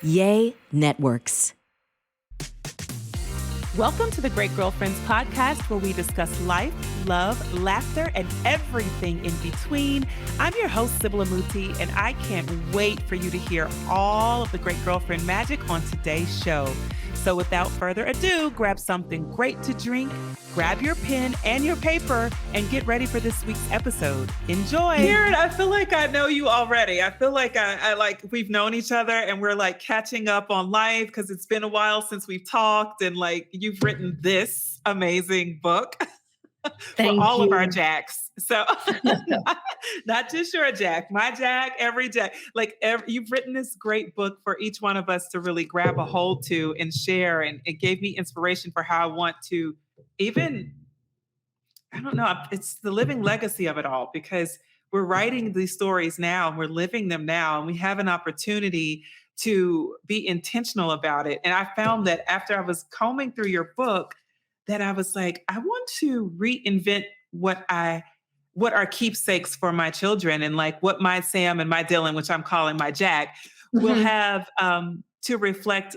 Yay Networks. Welcome to the Great Girlfriends podcast, where we discuss life, love, laughter, and everything in between. I'm your host, Sybil Amuti, and I can't wait for you to hear all of the Great Girlfriend magic on today's show. So without further ado, grab something great to drink, grab your pen and your paper, and get ready for this week's episode. Enjoy. Karen, I feel like I know you already. I feel like I like we've known each other and we're like catching up on life because it's been a while since we've talked, and like you've written this amazing book for all of our Jacks. So not just your Jack, my Jack, every Jack. You've written this great book for each one of us to really grab a hold to and share. And it gave me inspiration for how I want to even, I don't know, it's the living legacy of it all, because we're writing these stories now and we're living them now, and we have an opportunity to be intentional about it. And I found that after I was combing through your book, that I was like, I want to reinvent what are keepsakes for my children, and like what my Sam and my Dylan, which I'm calling my Jack, will have to reflect,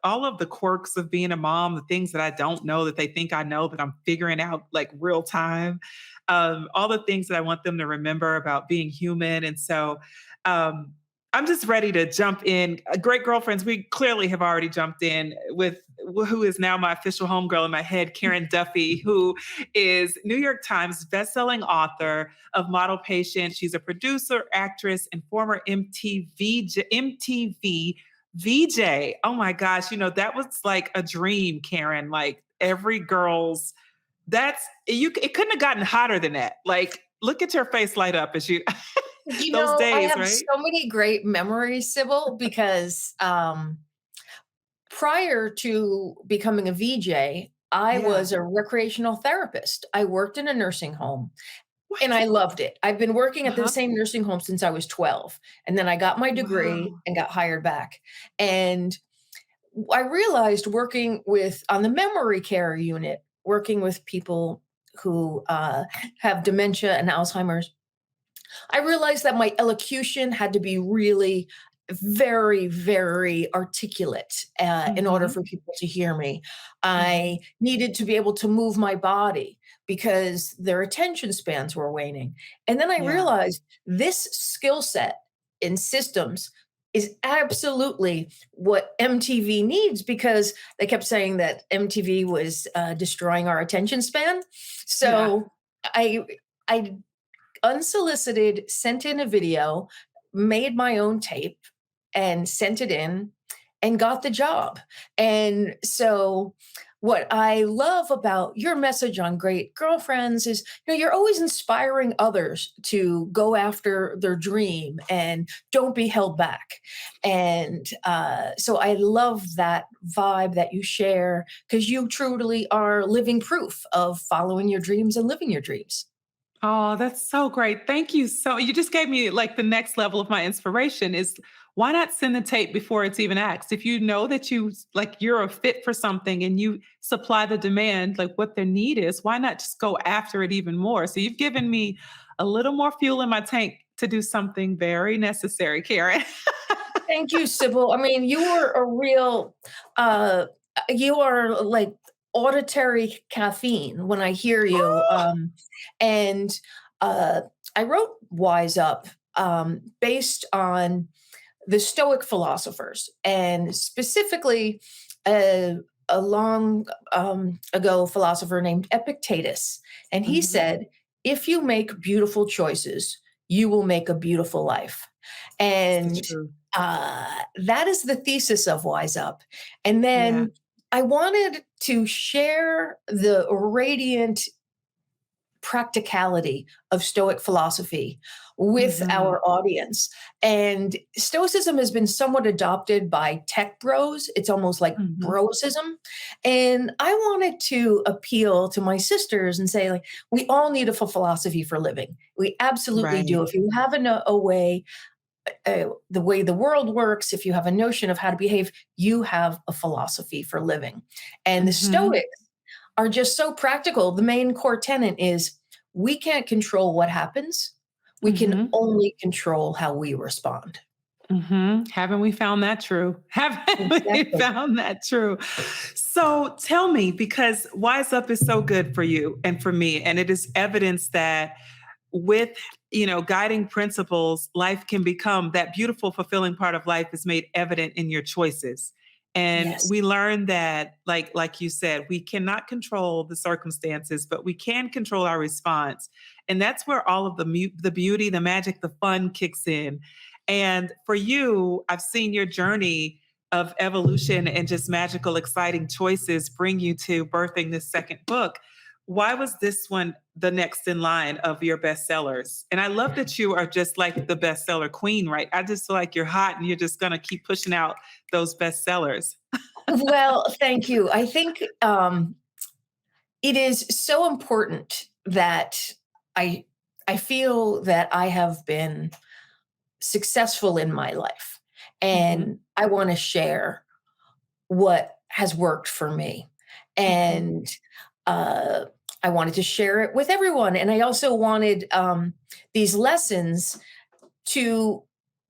all of the quirks of being a mom, the things that I don't know that they think I know that I'm figuring out like real time, all the things that I want them to remember about being human. And so I'm just ready to jump in. Great Girlfriends, we clearly have already jumped in with who is now my official homegirl in my head, Karen Duffy, who is New York Times bestselling author of Model Patient. She's a producer, actress, and former MTV VJ. Oh my gosh, that was like a dream, Karen. Like every girl's, it couldn't have gotten hotter than that. Like, look at your face light up as you... Those days, I have right? so many great memories, Sybil, because prior to becoming a VJ, I was a recreational therapist. I worked in a nursing home. What? And I loved it. I've been working at the same nursing home since I was 12. And then I got my degree and got hired back. And I realized working on the memory care unit, working with people who have dementia and Alzheimer's, I realized that my elocution had to be really very, very articulate in order for people to hear me. I needed to be able to move my body because their attention spans were waning. And then I realized this skill set in systems is absolutely what MTV needs, because they kept saying that MTV was destroying our attention span. So I unsolicited sent in a video, made my own tape, and sent it in and got the job. And so what I love about your message on Great Girlfriends is, you're always inspiring others to go after their dream and don't be held back. And so I love that vibe that you share, because you truly are living proof of following your dreams and living your dreams. Oh, that's so great. Thank you. You just gave me like the next level of my inspiration is, why not send the tape before it's even asked? If you know that you're a fit for something and you supply the demand, like what their need is, why not just go after it even more? So you've given me a little more fuel in my tank to do something very necessary, Karen. Thank you, Sybil. I mean, you are a real, you are like auditory caffeine when I hear you. And I wrote Wise Up based on the Stoic philosophers, and specifically a long ago philosopher named Epictetus. And he said, if you make beautiful choices, you will make a beautiful life. And that is the thesis of Wise Up. And then I wanted to share the radiant practicality of Stoic philosophy with our audience. And Stoicism has been somewhat adopted by tech bros. It's almost like brosism. And I wanted to appeal to my sisters and say, like, we all need a philosophy for living. We absolutely do. If you have a way, the way the world works, if you have a notion of how to behave, you have a philosophy for living. And the Stoics are just so practical. The main core tenet is, we can't control what happens. We can only control how we respond. Haven't we found that true? Haven't we Exactly. found that true? So tell me, because Wise Up is so good for you and for me, and it is evidence that with guiding principles, life can become that beautiful, fulfilling part of life is made evident in your choices. And Yes. we learn that, like you said, we cannot control the circumstances, but we can control our response. And that's where all of the beauty, the magic, the fun kicks in. And for you, I've seen your journey of evolution and just magical, exciting choices bring you to birthing this second book. Why was this one the next in line of your bestsellers? And I love that you are just like the bestseller queen, right? I just feel like you're hot and you're just going to keep pushing out those bestsellers. Well, thank you. I think it is so important that I I feel that I have been successful in my life, Hmm. and I want to share what has worked for me. Hmm. And uh, I wanted to share it with everyone. And I also wanted these lessons to,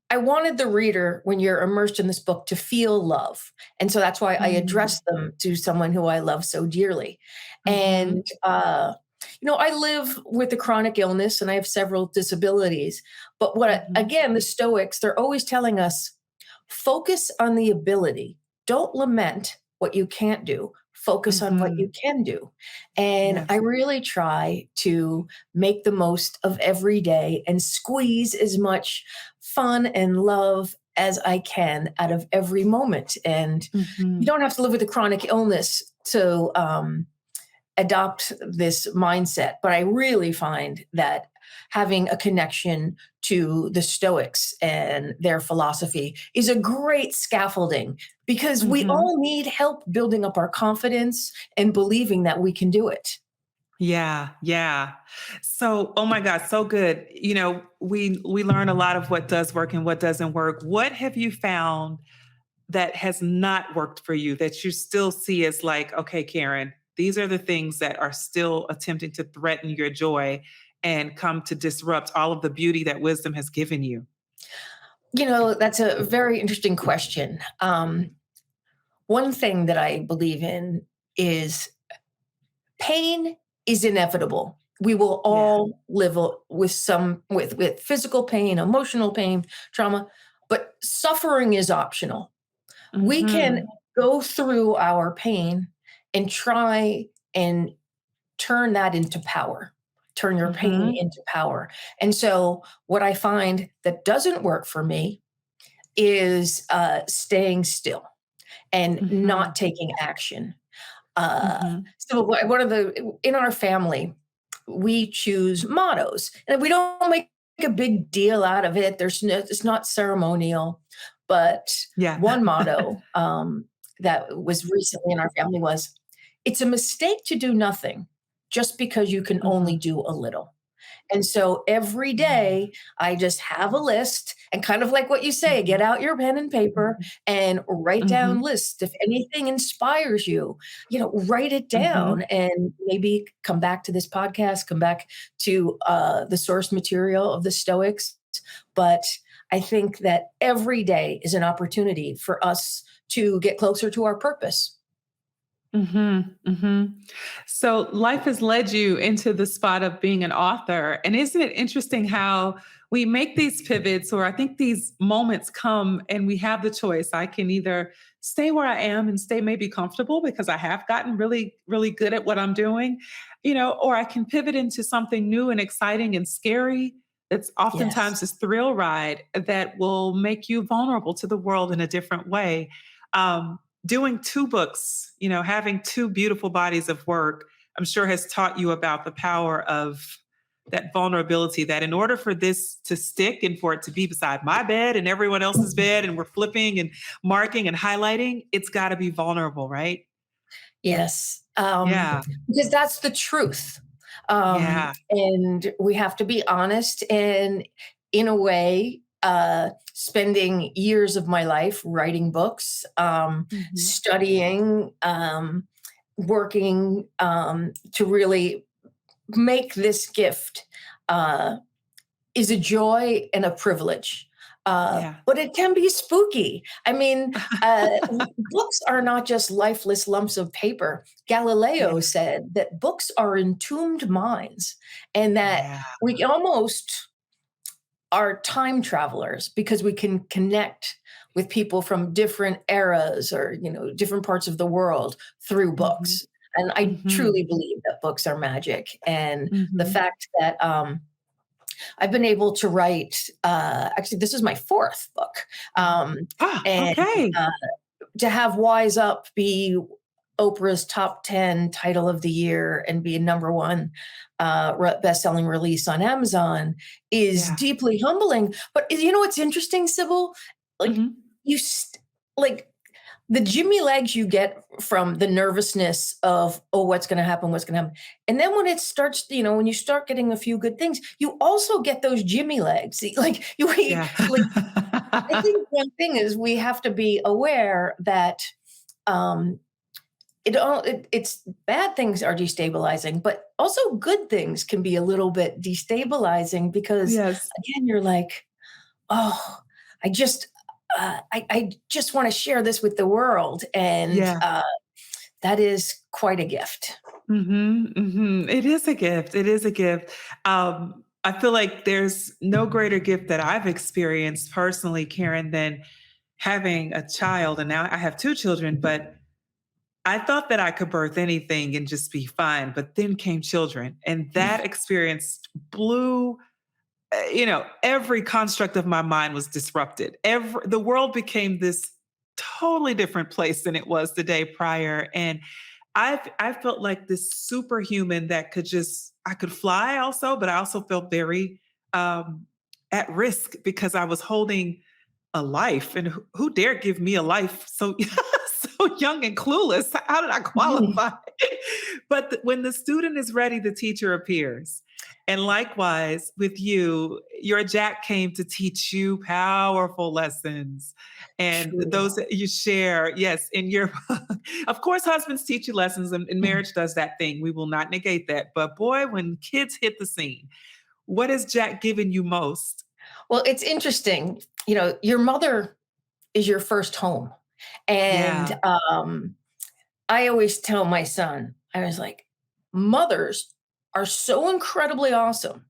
I wanted the reader, when you're immersed in this book, to feel love. And so that's why I Hmm. address them to someone who I love so dearly. Hmm. And, I live with a chronic illness and I have several disabilities. But Hmm. again, the Stoics, they're always telling us focus on the ability. Don't lament what you can't do. Focus on what Hmm. you can do. And I Yes. really try to make the most of every day and squeeze as much fun and love as I can out of every moment. And you Hmm. don't have to live with a chronic illness to adopt this mindset. But I really find that having a connection to the Stoics and their philosophy is a great scaffolding because we Hmm. all need help building up our confidence and believing that we can do it. Yeah, yeah. So, oh my God, so good. We learn a lot of what does work and what doesn't work. What have you found that has not worked for you that you still see as like, okay, Karen, these are the things that are still attempting to threaten your joy and come to disrupt all of the beauty that wisdom has given you? That's a very interesting question. One thing that I believe in is pain is inevitable. We will Yeah. all live with with physical pain, emotional pain, trauma, but suffering is optional. We can Hmm. go through our pain and try and turn that into power. Turn your pain Hmm. into power. And so, what I find that doesn't work for me is staying still and Hmm. not taking action. Uh, Hmm. so one of the in our family, we choose mottos, and we don't make a big deal out of it. It's not ceremonial, but Yeah. one motto that was recently in our family was, "It's a mistake to do nothing, just because you can only Hmm. do a little." And so every day I just have a list and kind of like what you say, get out your pen and paper and write down Hmm. lists. If anything inspires you, write it down Hmm. and maybe come back to this podcast, come back to the source material of the Stoics. But I think that every day is an opportunity for us to get closer to our purpose. Hmm. Hmm. So life has led you into the spot of being an author. And isn't it interesting how we make these pivots, or I think these moments come and we have the choice. I can either stay where I am and stay maybe comfortable because I have gotten really, really good at what I'm doing, or I can pivot into something new and exciting and scary. That's Yes. oftentimes this thrill ride that will make you vulnerable to the world in a different way. Doing two books, having two beautiful bodies of work, I'm sure has taught you about the power of that vulnerability, that in order for this to stick and for it to be beside my bed and everyone else's bed and we're flipping and marking and highlighting, it's got to be vulnerable, right? Yes, Yeah. because that's the truth. Yeah. And we have to be honest. And in a way, spending years of my life writing books, Hmm. studying, working to really make this gift uh, is a joy and a privilege. Yeah. But it can be spooky. I mean, books are not just lifeless lumps of paper. Galileo Yeah. said that books are entombed minds and that Yeah. we almost are time travelers because we can connect with people from different eras or, different parts of the world through Mhm. books. And I Mhm. truly believe that books are magic. And the Mhm. fact that I've been able to write, actually, this is my fourth book. Ah, And okay. uh, to have Wise Up be Oprah's top 10 title of the year and be a number one best-selling release on Amazon is Yeah. deeply humbling. But you know what's interesting, Sybil? Like Mhm. you, like the Jimmy legs you get from the nervousness of, oh, what's going to happen, what's going to happen. And then when it starts, when you start getting a few good things, you also get those Jimmy legs. Like Yeah. like I think one thing is we have to be aware that um, it's bad things are destabilizing, but also good things can be a little bit destabilizing because Yes. again, you're like, oh, I just I just want to share this with the world, and Yeah. that is quite a gift. Mhm, mhm. It is a gift. It is a gift. I feel like there's no greater gift that I've experienced personally, Karen, than having a child. And now I have two children, but I thought that I could birth anything and just be fine. But then came children, and that experience blew every construct of my mind was disrupted. The world became this totally different place than it was the day prior. And I felt like this superhuman that I could fly also, but I also felt very um, at risk because I was holding a life, and who dared give me a life so so young and clueless? How did I qualify? But when the student is ready, the teacher appears. And likewise with you, your Jack came to teach you powerful lessons. And True. those that you share, yes, in your of course, husbands teach you lessons, and marriage does that thing. We will not negate that. But boy, when kids hit the scene, what has Jack given you most? Well, it's interesting. Your mother is your first home, and Yeah. I always tell my son, I was like, mothers are so incredibly awesome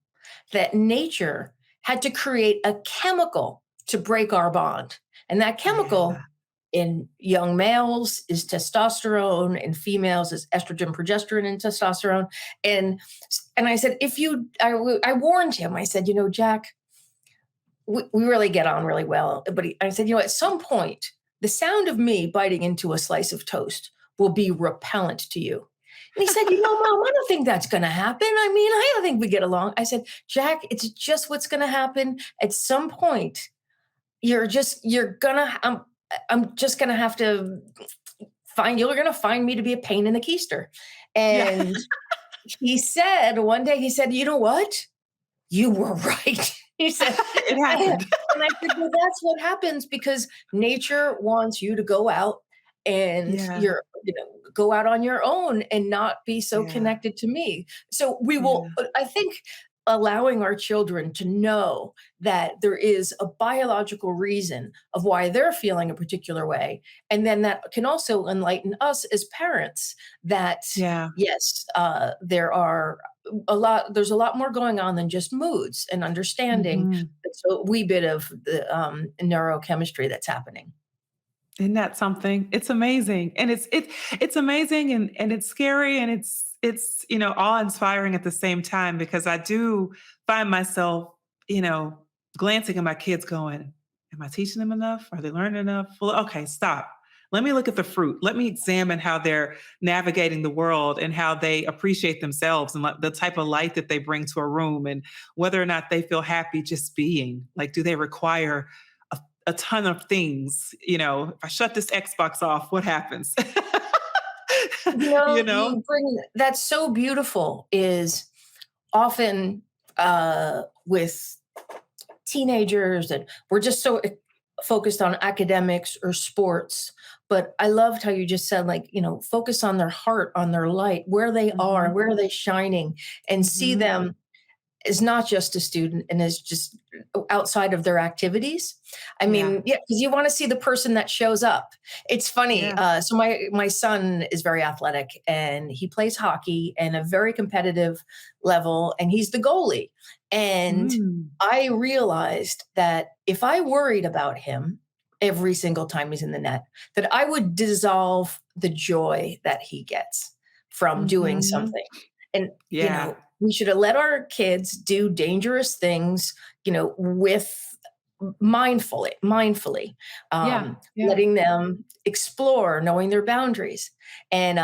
that nature had to create a chemical to break our bond. And that Yeah. chemical in young males is testosterone, in females is estrogen, progesterone, and testosterone. And and I said, I warned him. I said, Jack, we really get on really well. But I said, at some point, the sound of me biting into a slice of toast will be repellent to you. And he said, Mom, I don't think that's going to happen. I mean, I don't think we get along. I said, Jack, it's just what's going to happen. At some point, I'm just going to have to you're going to find me to be a pain in the keister. Yeah. And he said, one day, he said, you know what? You were right. He said, It and happened. I said, well, that's what happens because nature wants you to go out and Yeah. go out on your own and not be so Yeah. connected to me. So we will, Yeah. I think, allowing our children to know that there is a biological reason of why they're feeling a particular way. And then that can also enlighten us as parents that, Yeah. yes, there's a lot more going on than just moods and understanding Mhm. a wee bit of the neurochemistry that's happening. Isn't that something? It's amazing. And it's amazing, and it's scary, and it's awe-inspiring at the same time because I do find myself, you know, glancing at my kids going, am I teaching them enough? Are they learning enough? Well, okay, stop. Let me look at the fruit. Let me examine how they're navigating the world and how they appreciate themselves and the type of light that they bring to a room and whether or not they feel happy just being. Like, do they require a ton of things? If I shut this Xbox off, what happens? you know? You bring that's so beautiful is often with teenagers and we're just so focused on academics or sports. But I loved how you just said, like, focus on their heart, on their light, where they are, Mhm, where are they shining, and see mhm. them is not just a student and is just outside of their activities. I mean, yeah, because you want to see the person that shows up. It's funny. So my son is very athletic and he plays hockey and a very competitive level, and he's the goalie. And I realized that if I worried about him every single time he's in the net, that I would dissolve the joy that he gets from doing something. And, you know, we should have let our kids do dangerous things, you know, with mindfully, letting them explore, knowing their boundaries. And,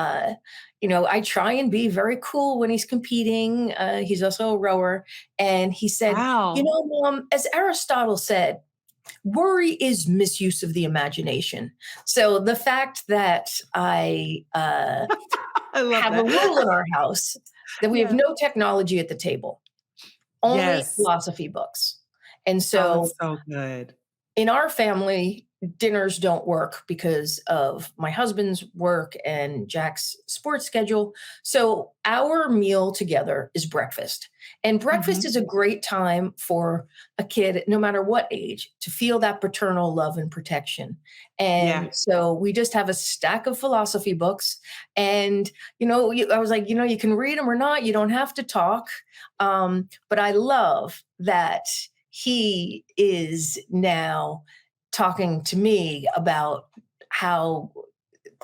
you know, I try and be very cool when he's competing. He's also a rower. And he said, you know, Mom, as Aristotle said, worry is misuse of the imagination. So the fact that I have a rule in our house that we have no technology at the table, only philosophy books. And so, that's so good. In our family, dinners don't work because of my husband's work and Jack's sports schedule. So our meal together is breakfast. And breakfast is a great time for a kid, no matter what age, to feel that paternal love and protection. And so we just have a stack of philosophy books. And, you know, I was like, you know, you can read them or not. You don't have to talk. But I love that he is now talking to me about how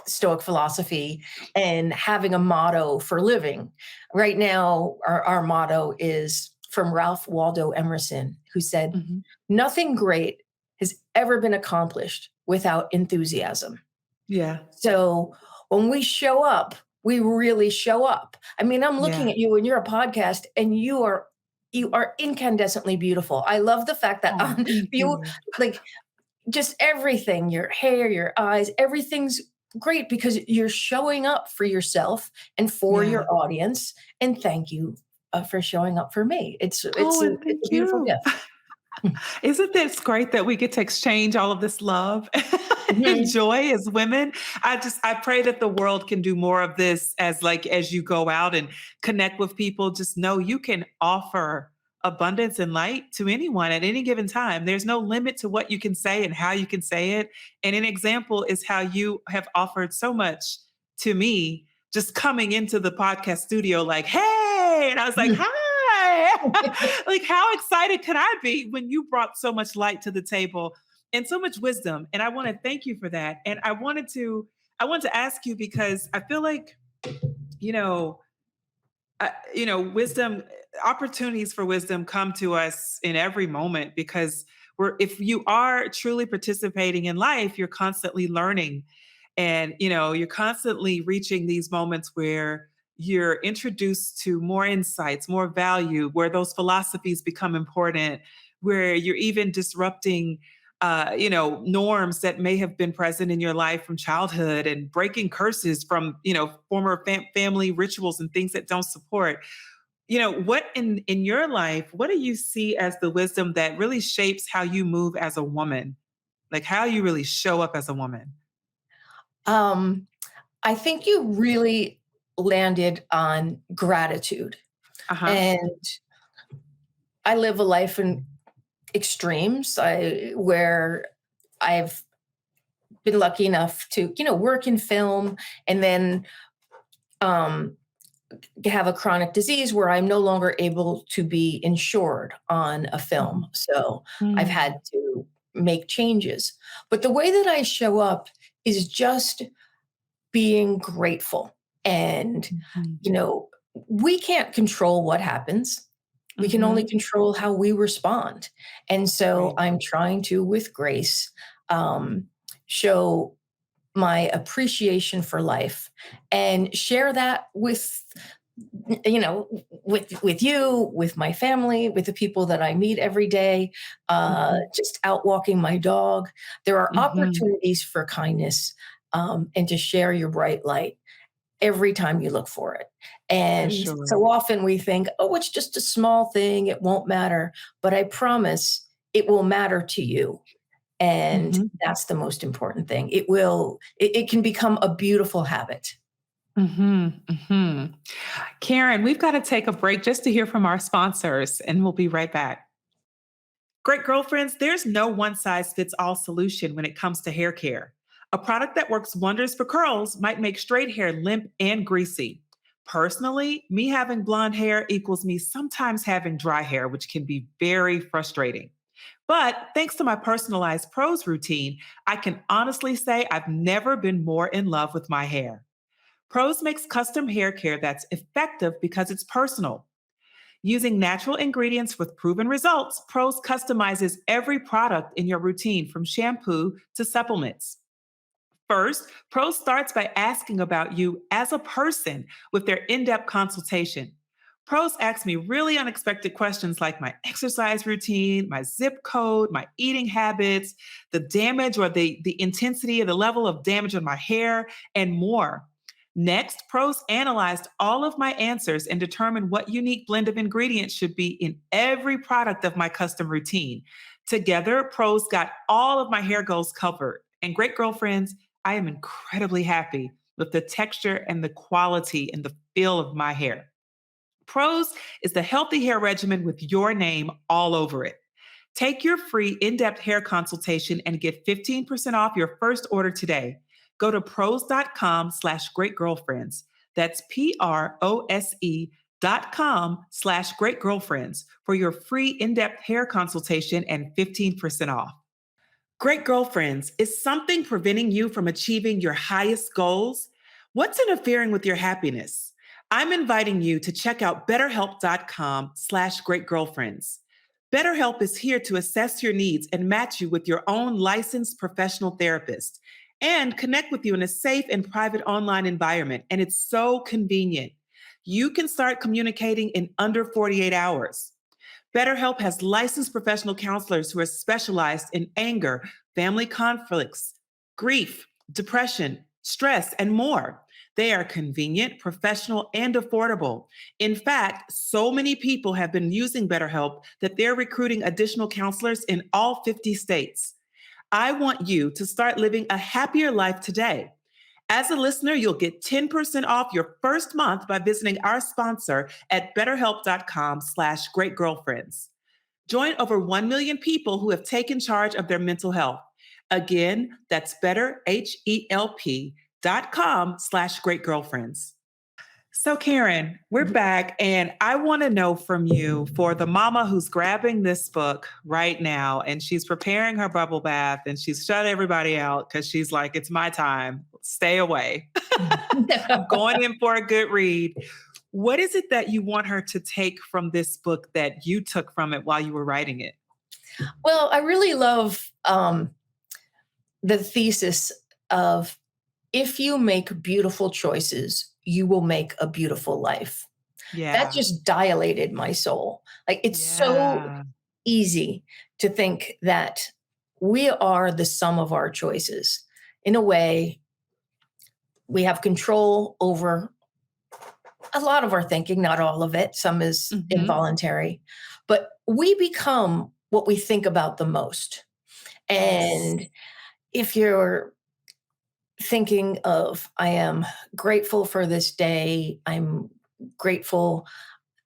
Stoic philosophy and having a motto for living. Right now, our motto is from Ralph Waldo Emerson, who said, nothing great has ever been accomplished without enthusiasm. Yeah. So when we show up, we really show up. I mean, I'm looking at you and you're a podcast and you are incandescently beautiful. I love the fact that you like just everything, your hair, your eyes, everything's great because you're showing up for yourself and for your audience. And thank you for showing up for me. It's a beautiful gift. Isn't this great that we get to exchange all of this love and joy as women? I pray that the world can do more of this as you go out and connect with people. Just know you can offer abundance and light to anyone at any given time. There's no limit to what you can say and how you can say it. And an example is how you have offered so much to me just coming into the podcast studio like, hey, and I was like, hi. Like, how excited could I be when you brought so much light to the table and so much wisdom? And I want to thank you for that. And I wanted to ask you because I feel like, wisdom, opportunities for wisdom come to us in every moment because if you are truly participating in life, you're constantly learning and, you're constantly reaching these moments where you're introduced to more insights, more value, where those philosophies become important, where you're even disrupting, norms that may have been present in your life from childhood and breaking curses from, former family rituals and things that don't support. What in your life, what do you see as the wisdom that really shapes how you move as a woman? Like how you really show up as a woman? I think you really landed on gratitude. And I live a life in extremes where I've been lucky enough to, work in film and then have a chronic disease where I'm no longer able to be insured on a film. So I've had to make changes. But the way that I show up is just being grateful. And, we can't control what happens. We can only control how we respond. And so I'm trying to, with grace, show my appreciation for life and share that with you, with my family, with the people that I meet every day, just out walking my dog. There are opportunities for kindness and to share your bright light every time you look for it. And so often we think, oh, it's just a small thing. It won't matter. But I promise it will matter to you. And that's the most important thing. It can become a beautiful habit. Karen, we've got to take a break just to hear from our sponsors, and we'll be right back. Great girlfriends, there's no one size fits all solution when it comes to hair care. A product that works wonders for curls might make straight hair limp and greasy. Personally, me having blonde hair equals me sometimes having dry hair, which can be very frustrating. But thanks to my personalized pros routine, I can honestly say I've never been more in love with my hair. Pros makes custom hair care that's effective because it's personal. Using natural ingredients with proven results, Pros customizes every product in your routine from shampoo to supplements. First, Pro starts by asking about you as a person with their in depth consultation. Pros ask me really unexpected questions like my exercise routine, my zip code, my eating habits, the damage or the intensity or the level of damage on my hair, and more. Next, Pros analyzed all of my answers and determined what unique blend of ingredients should be in every product of my custom routine. Together, Pros got all of my hair goals covered. And great girlfriends, I am incredibly happy with the texture and the quality and the feel of my hair. Pros is the healthy hair regimen with your name all over it. Take your free in-depth hair consultation and get 15% off your first order today. Go to pros.com/greatgirlfriends. That's PROSE.com/greatgirlfriends for your free in-depth hair consultation and 15% off. Great girlfriends, is something preventing you from achieving your highest goals? What's interfering with your happiness? I'm inviting you to check out betterhelp.com/greatgirlfriends. BetterHelp is here to assess your needs and match you with your own licensed professional therapist and connect with you in a safe and private online environment. And it's so convenient. You can start communicating in under 48 hours. BetterHelp has licensed professional counselors who are specialized in anger, family conflicts, grief, depression, stress, and more. They are convenient, professional, and affordable. In fact, so many people have been using BetterHelp that they're recruiting additional counselors in all 50 states. I want you to start living a happier life today. As a listener, you'll get 10% off your first month by visiting our sponsor at betterhelp.com/greatgirlfriends. Join over 1 million people who have taken charge of their mental health. Again, that's betterhelp.com/greatgirlfriends. So, Karen, we're back, and I want to know from you for the mama who's grabbing this book right now and she's preparing her bubble bath and she's shut everybody out because she's like, it's my time, stay away. I'm going in for a good read. What is it that you want her to take from this book that you took from it while you were writing it? Well, I really love the thesis of if you make beautiful choices, you will make a beautiful life. That Yeah. just dilated my soul. Like, it's so Yeah. easy to think that we are the sum of our choices. In a way, we have control over a lot of our thinking, not all of it. Some is involuntary, but we become what we think about the most. Yes. And if you're thinking of, I am grateful for this day, I'm grateful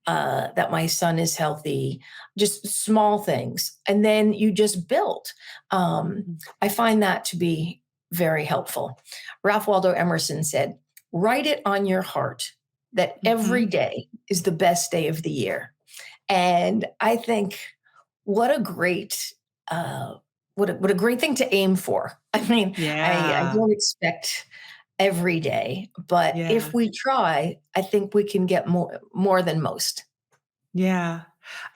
that my son is healthy, just small things. And then you just build. I find that to be very helpful. Ralph Waldo Emerson said, write it on your heart that every day is the best day of the year. And I think what a great what a great thing to aim for. I mean, I Yeah. don't expect every day, but Yeah. if we try, I think we can get more than most. Yeah.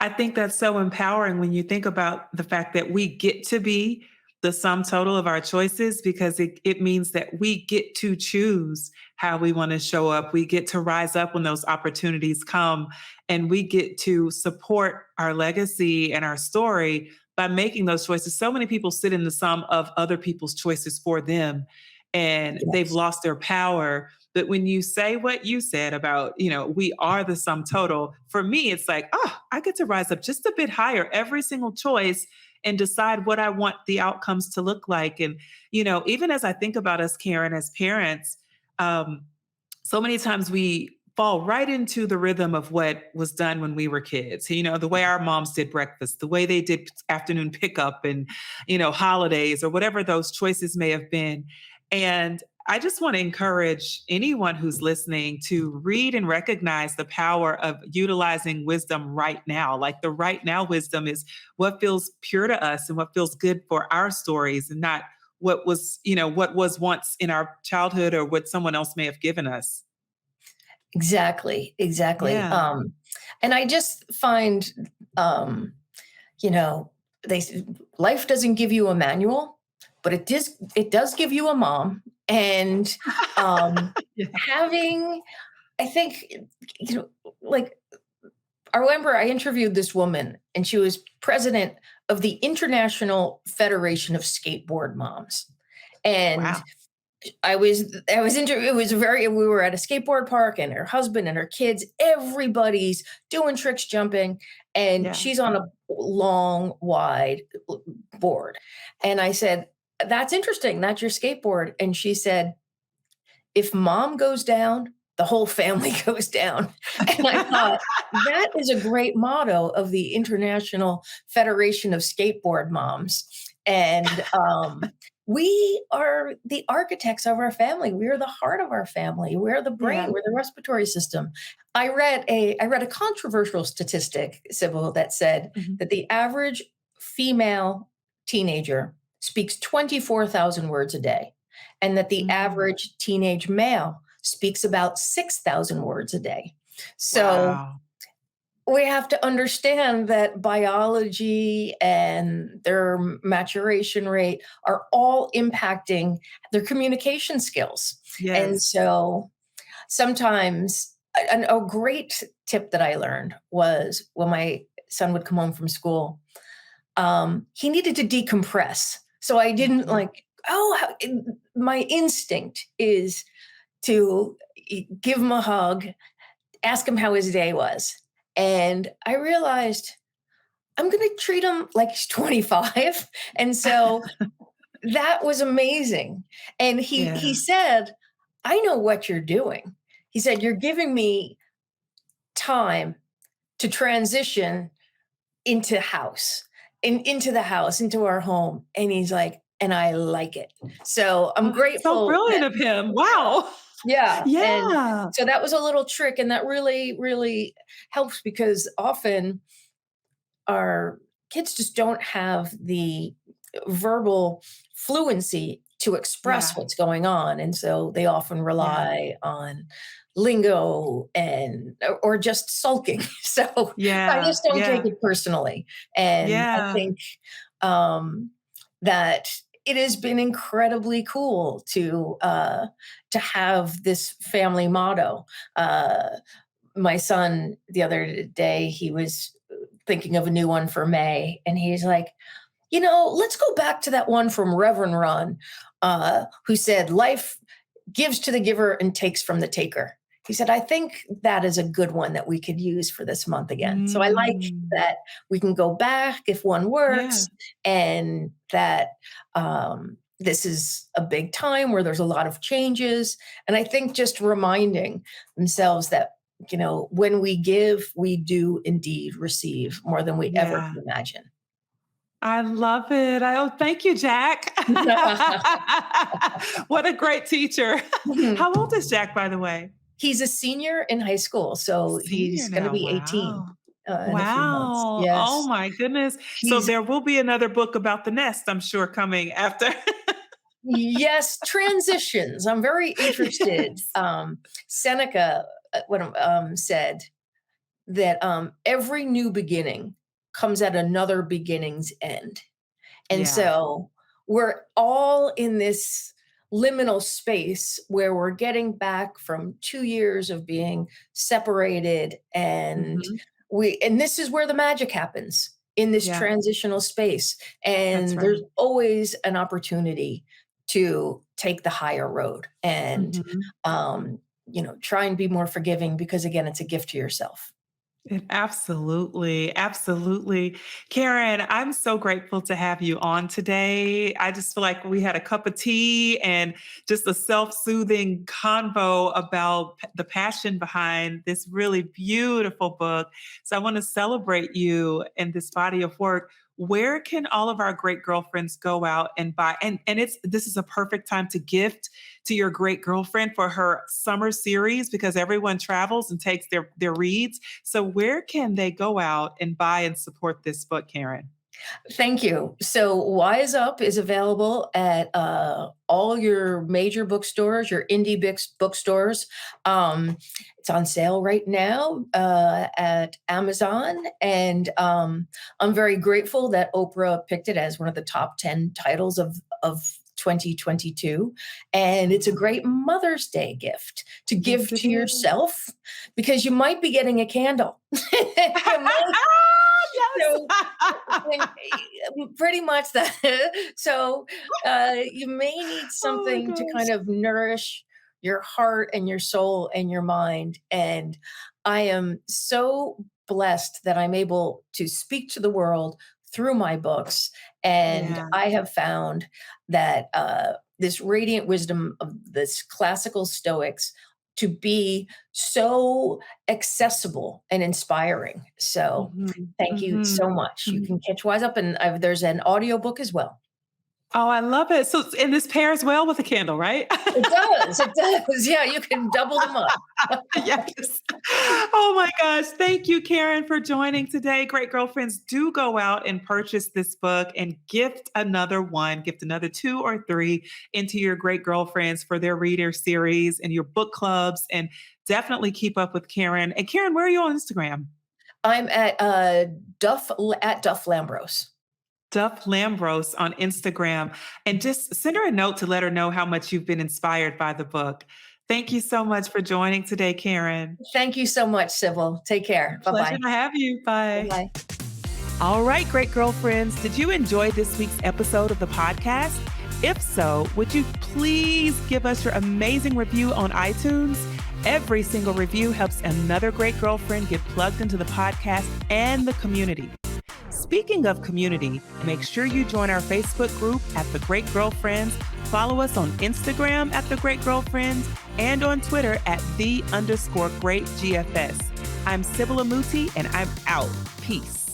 I think that's so empowering when you think about the fact that we get to be the sum total of our choices because it means that we get to choose how we want to show up. We get to rise up when those opportunities come, and we get to support our legacy and our story by making those choices. So many people sit in the sum of other people's choices for them, and they've Yes. lost their power. But when you say what you said about, we are the sum total, for me, it's like, oh, I get to rise up just a bit higher every single choice and decide what I want the outcomes to look like. And, even as I think about us, Karen, as parents, um, so many times we fall right into the rhythm of what was done when we were kids. The way our moms did breakfast, the way they did afternoon pickup and, holidays or whatever those choices may have been. And I just want to encourage anyone who's listening to read and recognize the power of utilizing wisdom right now. Like the right now wisdom is what feels pure to us and what feels good for our stories, and not what was once in our childhood or what someone else may have given us. Exactly, exactly. Yeah. And I just find, um, you know, life doesn't give you a manual, but it does give you a mom. And Yeah. having, I think, you know, like I remember I interviewed this woman, and she was president of the International Federation of Skateboard Moms. And Wow. it was we were at a skateboard park, and her husband and her kids, everybody's doing tricks jumping, and Yeah. she's on a long, wide board. And I said, "That's interesting. That's your skateboard." And she said, "If mom goes down, the whole family goes down." And I thought, that is a great motto of the International Federation of Skateboard Moms. And we are the architects of our family. We are the heart of our family. We're the brain. Yeah. We're the respiratory system. I read a controversial statistic, Sybil, that said Mhm. that the average female teenager speaks 24,000 words a day, and that the Mm. average teenage male speaks about 6,000 words a day. So Wow. we have to understand that biology and their maturation rate are all impacting their communication skills. And Yes. so sometimes a great tip that I learned was when my son would come home from school, he needed to decompress. So I didn't Mhm. like, my instinct is to give him a hug, ask him how his day was. And I realized I'm going to treat him like he's 25. And so that was amazing. And he Yeah. said, "I know what you're doing." He said, "You're giving me time to transition into the house, into our home." And he's like, "And I like it." So I'm Oh, that's so grateful brilliant that, of him. Wow. yeah. And Yeah. so that was a little trick. And that really, really helps, because often our kids just don't have the verbal fluency to express Yeah. what's going on. And so they often Yeah. rely on lingo or just sulking. So I Yeah. just don't take Yeah. it personally. And I Yeah. think um, that it has been incredibly cool to have this family motto. My son, the other day, he was thinking of a new one for May, and he's like, let's go back to that one from Reverend Ron, who said, "Life gives to the giver and takes from the taker." He said, "I think that is a good one that we could use for this month again." So I like Mm. that we can go back if one Yeah. works, and that this is a big time where there's a lot of changes. And I think just reminding themselves that, when we give, we do indeed receive more than we ever Yeah. could imagine. I love it. Thank you, Jack. What a great teacher. How old is Jack, by the way? He's a senior in high school, so Senior he's gonna now. be 18, Wow. in a few months. Wow. Oh Yes. my goodness. So He's there will be another book about the nest, I'm sure, coming after. Yes, transitions. I'm very interested. Yes. Seneca, said that, every new beginning comes at another beginning's end. And Yeah. so we're all in this liminal space where we're getting back from 2 years of being separated, and Mhm. this is where the magic happens, in this Yeah, transitional space. that's And right. there's always an opportunity to take the higher road and Mhm. try and be more forgiving, because again, it's a gift to yourself. Absolutely. Absolutely. Karen, I'm so grateful to have you on today. I just feel like we had a cup of tea and just a self soothing convo about the passion behind this really beautiful book. So I want to celebrate you in this body of work. Where can all of our great girlfriends go out and buy? And this is a perfect time to gift to your great girlfriend for her summer series because everyone travels and takes their reads. So where can they go out and buy and support this book, Karen? Thank you. So Wise Up is available at all your major bookstores, your indie bookstores. It's on sale right now at Amazon. And I'm very grateful that Oprah picked it as one of the top 10 titles of 2022. And it's a great Mother's Day gift to Yes, give it to is. yourself because you might be getting a candle. You might. So Yes. and, pretty much that. So, you may need Oh my something to gosh. kind of nourish your heart and your soul and your mind, and I am so blessed that I'm able to speak to the world through my books, and Yeah. I have found that, this radiant wisdom of this classical Stoics to be so accessible and inspiring. So, Mhm. thank you Mhm. so much. You Mhm. can catch Wise Up, and there's an audiobook as well. Oh, I love it. So and this pairs well with a candle, right? It does. Yeah, you can double them up. Yes. Oh my gosh. Thank you, Karen, for joining today. Great girlfriends, do go out and purchase this book and gift another one, gift another two or three into your great girlfriends for their reader series and your book clubs. And definitely keep up with Karen. And Karen, where are you on Instagram? I'm at Duff Lambros. Duff Lambros on Instagram, and just send her a note to let her know how much you've been inspired by the book. Thank you so much for joining today, Karen. Thank you so much, Sybil. Take care. Pleasure Bye-bye. to have you. Bye. Bye-bye. All right, great girlfriends, did you enjoy this week's episode of the podcast? If so, would you please give us your amazing review on iTunes? Every single review helps another great girlfriend get plugged into the podcast and the community. Speaking of community, make sure you join our Facebook group at The Great Girlfriends, follow us on Instagram at The Great Girlfriends, and on Twitter at _great GFS. I'm Sybil Amuti, and I'm out. Peace.